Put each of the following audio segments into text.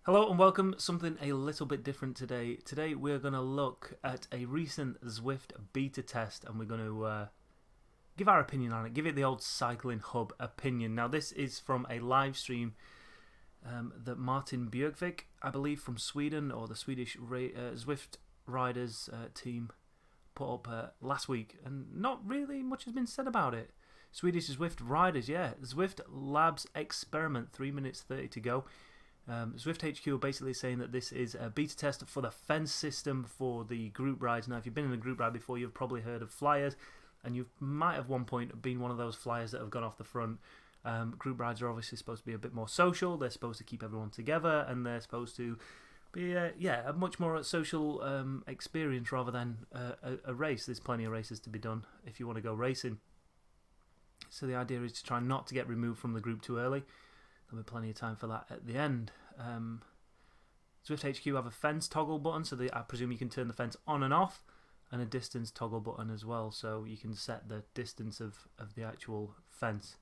Hello and welcome. Something a little bit different today. Today we're going to look at a recent Zwift beta test and we're going to give our opinion on it. Give it the old CyclingHub opinion. Now this is from a live stream that Martin Bjorgvik, I believe from Sweden, or the Swedish Zwift riders team put up last week, and not really much has been said about it. Swedish Zwift riders, yeah. Zwift Labs experiment, 3 minutes 30 to go. Zwift HQ are basically saying that this is a beta test for the fence system for the group rides. Now, if you've been in a group ride before, you've probably heard of flyers, and you might at one point been one of those flyers that have gone off the front. Group rides are obviously supposed to be a bit more social. They're supposed to keep everyone together, and they're supposed to be a much more social experience rather than a race. There's plenty of races to be done if you want to go racing. So the idea is to try not to get removed from the group too early. There'll be plenty of time for that at the end. Zwift HQ have a fence toggle button, so I presume you can turn the fence on and off, and a distance toggle button as well, so you can set the distance of the actual fence.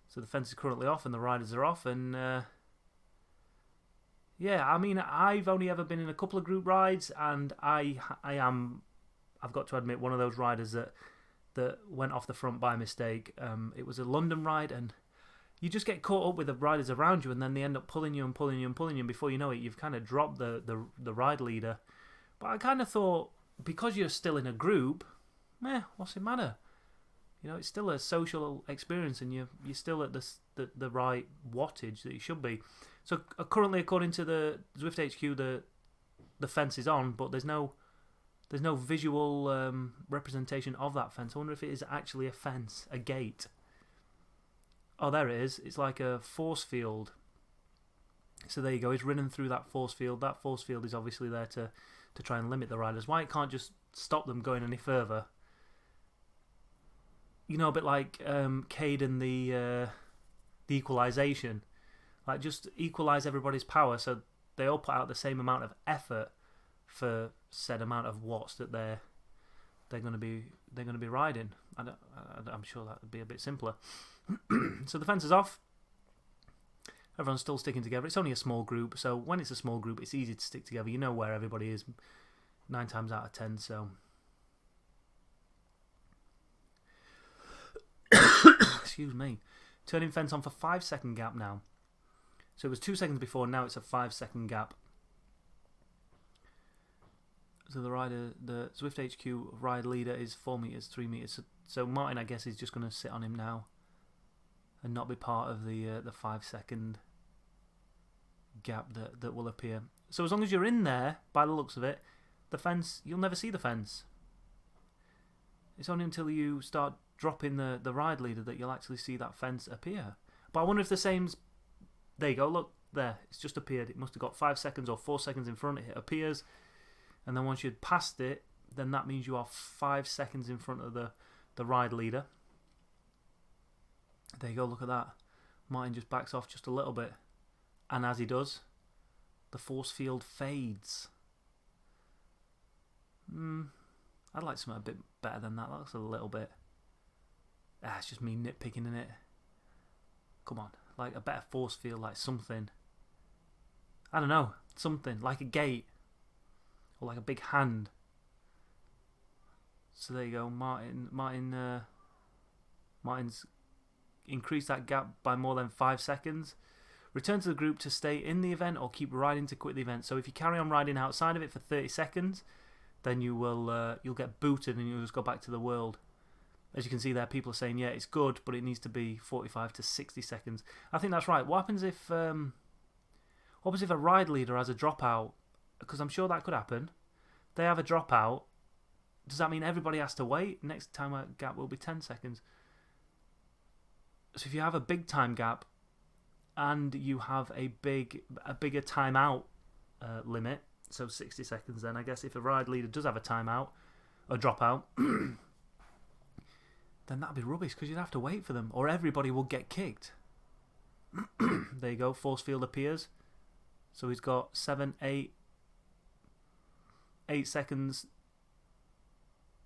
So the fence is currently off and the riders are off, and yeah, I mean, I've only ever been in a couple of group rides, and I've got to admit, one of those riders that went off the front by mistake. It was a London ride, and you just get caught up with the riders around you, and then they end up pulling you and pulling you and pulling you, and before you know it, you've kind of dropped the ride leader. But I kind of thought, because you're still in a group, what's it matter? You know, it's still a social experience, and you're still at the right wattage that you should be. So currently, according to the Zwift HQ, the fence is on, but there's no visual representation of that fence. I wonder if it is actually a fence, a gate. Oh, there it is. It's like a force field. So there you go. It's running through that force field. That force field is obviously there to try and limit the riders. Why it can't just stop them going any further? You know, a bit like Cade and the equalization. Like, just equalize everybody's power so they all put out the same amount of effort for said amount of watts that they're going to be riding. I'm sure that would be a bit simpler. So the fence is off. Everyone's still sticking together. It's only a small group, so when it's a small group, it's easy to stick together. You know where everybody is 9 times out of 10. So, excuse me. Turning fence on for 5-second gap now. So it was 2 seconds before. Now it's a 5-second gap. So the Zwift HQ ride leader is 4 meters, 3 meters. So Martin, I guess, is just going to sit on him now and not be part of the 5-second gap that will appear. So as long as you're in there, by the looks of it, the fence, you'll never see the fence. It's only until you start dropping the ride leader that you'll actually see that fence appear. But I wonder if the same's... There you go, look, there. It's just appeared. It must have got 5 seconds or 4 seconds in front. It appears. And then once you'd passed it, then that means you are 5 seconds in front of the ride leader. There you go, look at that. Martin just backs off just a little bit. And as he does, the force field fades. I'd like something a bit better than that. That looks a little bit... it's just me nitpicking in it. Come on, like a better force field, like something. I don't know, something, like a gate. Or like a big hand. So there you go. Martin's increased that gap by more than 5 seconds. Return to the group to stay in the event or keep riding to quit the event. So if you carry on riding outside of it for 30 seconds, then you'll get booted and you'll just go back to the world. As you can see there, people are saying, yeah, it's good, but it needs to be 45 to 60 seconds. I think that's right. What happens if a ride leader has a dropout? Because I'm sure that could happen. They have a dropout. Does that mean everybody has to wait? Next time gap will be 10 seconds. So if you have a big time gap and you have a bigger timeout limit, so 60 seconds, then I guess if a ride leader does have a timeout, a dropout, then that'd be rubbish because you'd have to wait for them or everybody will get kicked. There you go. Force field appears. So he's got 8 seconds,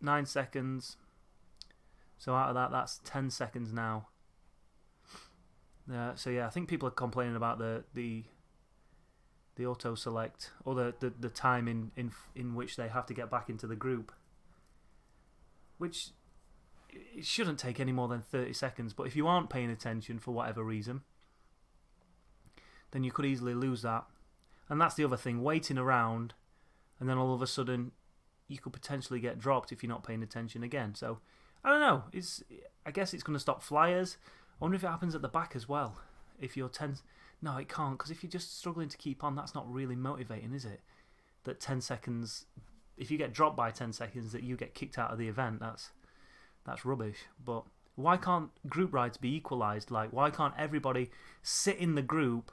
9 seconds. So out of that, that's 10 seconds now. So yeah, I think people are complaining about the the auto select, or the time in which they have to get back into the group, which it shouldn't take any more than 30 seconds. But if you aren't paying attention for whatever reason, then you could easily lose that. And that's the other thing, waiting around, and then all of a sudden you could potentially get dropped if you're not paying attention again. So I don't know. I guess it's going to stop flyers. I wonder if it happens at the back as well. If you're 10, no, it can't, because if you're just struggling to keep on, that's not really motivating, is it? That 10 seconds, if you get dropped by 10 seconds, that you get kicked out of the event. That's rubbish. But why can't group rides be equalised? Like, why can't everybody sit in the group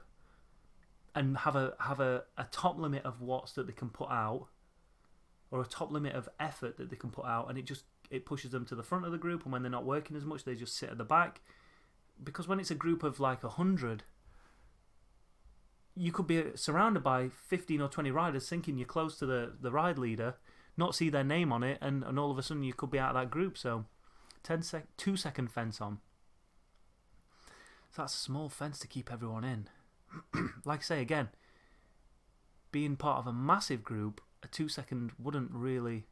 and have a top limit of watts that they can put out, or a top limit of effort that they can put out, and it pushes them to the front of the group, and when they're not working as much, they just sit at the back? Because when it's a group of like 100, you could be surrounded by 15 or 20 riders thinking you're close to the ride leader, not see their name on it, and all of a sudden you could be out of that group. So 2-second fence on. So that's a small fence to keep everyone in. Like I say again, being part of a massive group, a 2-second wouldn't really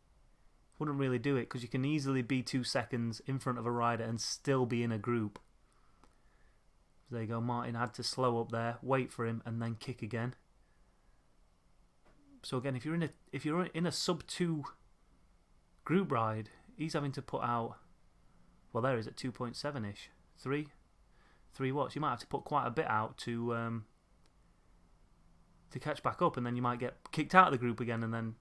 do it, because you can easily be 2 seconds in front of a rider and still be in a group. There you go, Martin had to slow up there, wait for him, and then kick again. So again, if you're in a sub 2 group ride, he's having to put out, well, there is at 2.7ish, 3 watts. You might have to put quite a bit out to catch back up, and then you might get kicked out of the group again, and then,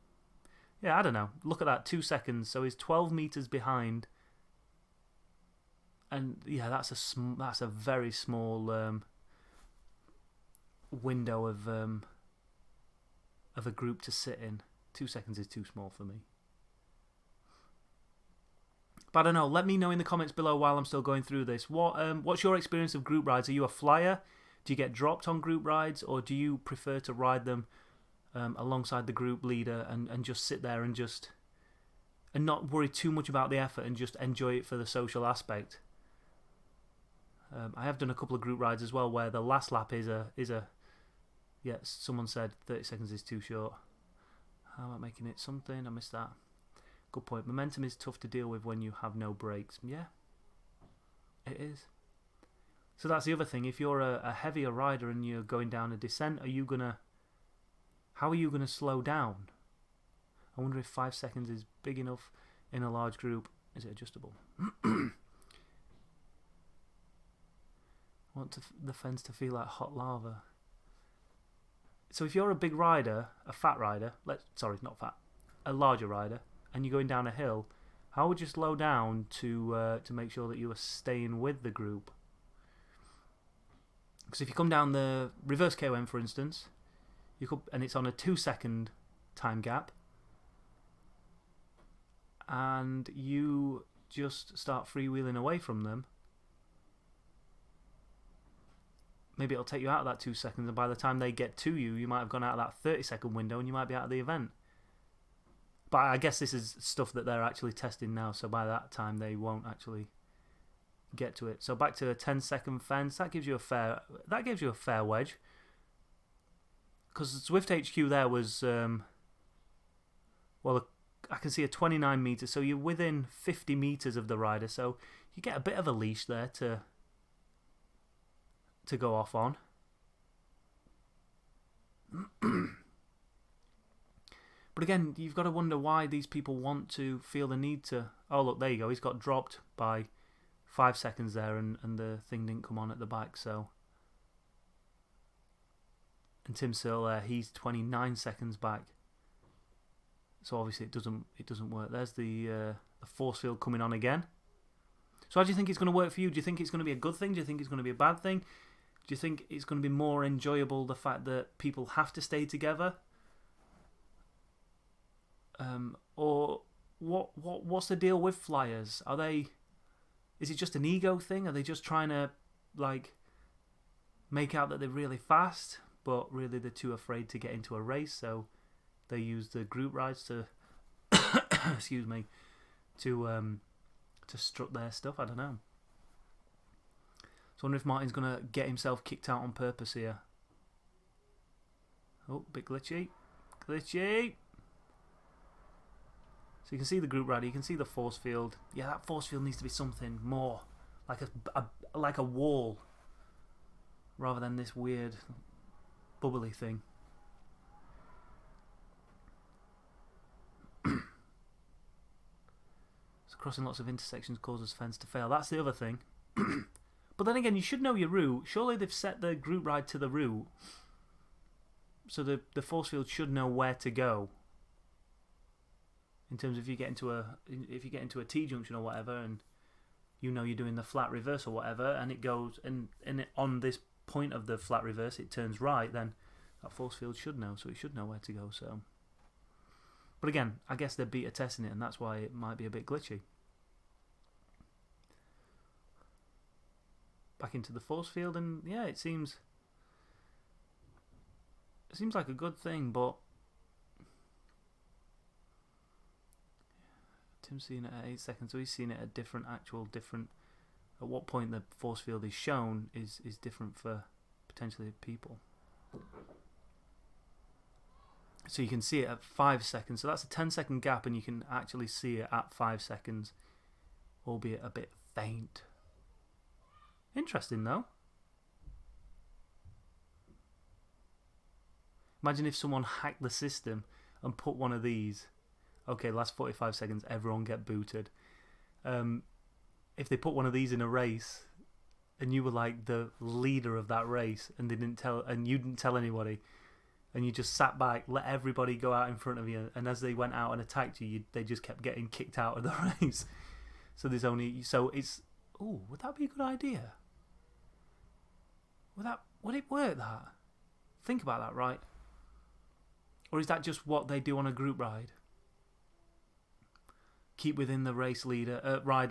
yeah, I don't know. Look at that, 2 seconds. So he's 12 meters behind, and yeah, that's a very small window of a group to sit in. 2 seconds is too small for me. But I don't know. Let me know in the comments below while I'm still going through this. What's your experience of group rides? Are you a flyer? Do you get dropped on group rides, or do you prefer to ride them alongside the group leader and just sit there and not worry too much about the effort and just enjoy it for the social aspect? I have done a couple of group rides as well where the last lap is a yeah, someone said 30 seconds is too short. How am I making it something? I missed that. Good point. Momentum is tough to deal with when you have no brakes. Yeah, it is. So that's the other thing. If you're a heavier rider and you're going down a descent, how are you gonna slow down? I wonder if 5 seconds is big enough in a large group. Is it adjustable? I want the fence to feel like hot lava. So if you're a big rider, a fat rider, sorry, not fat, a larger rider, and you're going down a hill, how would you slow down to make sure that you are staying with the group? Because if you come down the reverse KOM, for instance, and it's on a 2-second time gap, and you just start freewheeling away from them, maybe it'll take you out of that 2 seconds, and by the time they get to you, you might have gone out of that 30-second window and you might be out of the event. But I guess this is stuff that they're actually testing now, so by that time they won't actually get to it. So back to a 10-second fence, that gives you a fair wedge. Because Zwift HQ there was well, I can see a 29 meters, so you're within 50 meters of the rider, so you get a bit of a leash there to go off on. But again, you've got to wonder why these people want to feel the need to... Oh, look, there you go. He's got dropped by 5 seconds there, and the thing didn't come on at the back, so... And Tim Searle there, he's 29 seconds back. So obviously it doesn't work. There's the force field coming on again. So how do you think it's going to work for you? Do you think it's going to be a good thing? Do you think it's going to be a bad thing? Do you think it's going to be more enjoyable, the fact that people have to stay together? Or what's the deal with flyers? Is it just an ego thing? Are they just trying to like make out that they're really fast, but really they're too afraid to get into a race, so they use the group rides to excuse me, to strut their stuff? I don't know. So I wonder if Martin's going to get himself kicked out on purpose here. Oh, bit glitchy. Glitchy! So you can see the group rider, you can see the force field. Yeah, that force field needs to be something more. Like a wall. Rather than this weird bubbly thing. So crossing lots of intersections causes fence to fail. That's the other thing. But then again, you should know your route. Surely they've set the group ride to the route. So the force field should know where to go. In terms of if you get into a T junction or whatever, and you know you're doing the flat reverse or whatever, and it goes and on this point of the flat reverse it turns right, then that force field should know, so it should know where to go. So, but again, I guess they're beta testing it, and that's why it might be a bit glitchy. Back into the force field, and yeah, it seems like a good thing, but Tim's seen it at 8 seconds, so he's seen it at different. At what point the force field is shown is different for potentially people. So you can see it at 5 seconds, so that's a 10-second gap, and you can actually see it at 5 seconds, albeit a bit faint. Interesting though. Imagine if someone hacked the system and put one of these. Okay, last 45 seconds, everyone get booted. If they put one of these in a race, and you were like the leader of that race, and you didn't tell anybody, and you just sat back, let everybody go out in front of you, and as they went out and attacked you, they just kept getting kicked out of the race. So it's. Oh, would that be a good idea? Would it work that? Think about that, right? Or is that just what they do on a group ride? Keep within the ride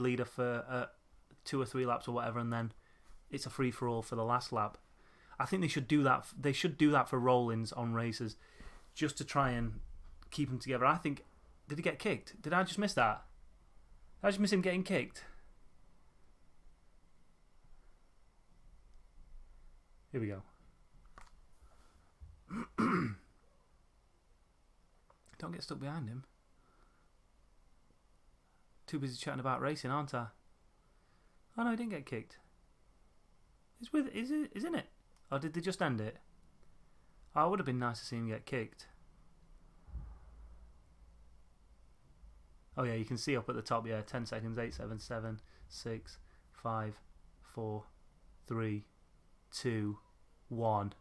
leader for 2 or 3 laps or whatever, and then it's a free for all for the last lap. I think they should do that. They should do that for roll-ins on races, just to try and keep them together. I think. Did he get kicked? Did I just miss that? Did I just miss him getting kicked? Here we go. Don't get stuck behind him. Too busy chatting about racing, aren't I? Oh no, he didn't get kicked. Isn't it? Or did they just end it? Oh, it would have been nice to see him get kicked. Oh yeah, you can see up at the top, yeah, 10 seconds, 8, 7, 7, 6, 5, 4, 3, 2, 1.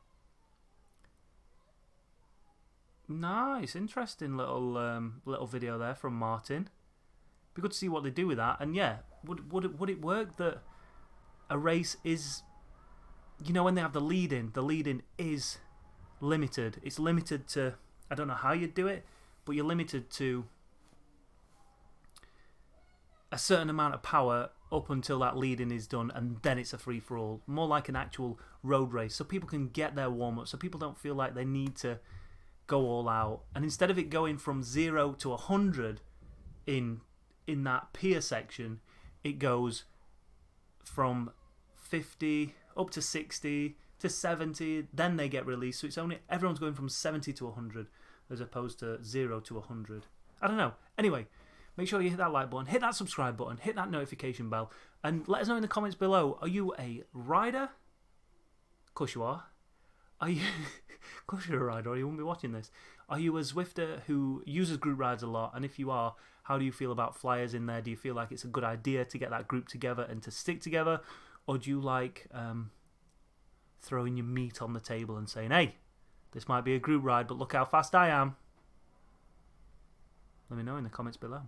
Nice, interesting little video there from Martin. Be good to see what they do with that. And yeah, would it work that a race is, you know, when they have the lead-in is limited. It's limited to, I don't know how you do it, but you're limited to a certain amount of power up until that lead-in is done, and then it's a free-for-all. More like an actual road race, so people can get their warm-up, so people don't feel like they need to go all out. And instead of it going from 0 to 100 in that pier section, it goes from 50 up to 60 to 70, then they get released. So it's only everyone's going from 70 to 100 as opposed to 0 to 100. I don't know. Anyway, make sure you hit that like button, hit that subscribe button, hit that notification bell, and let us know in the comments below. Are you a rider? Of course you are. Are you? Of course you're a rider, or you wouldn't be watching this. Are you a Zwifter who uses group rides a lot? And if you are, how do you feel about flyers in there? Do you feel like it's a good idea to get that group together and to stick together? Or do you like throwing your meat on the table and saying, hey, this might be a group ride, but look how fast I am? Let me know in the comments below.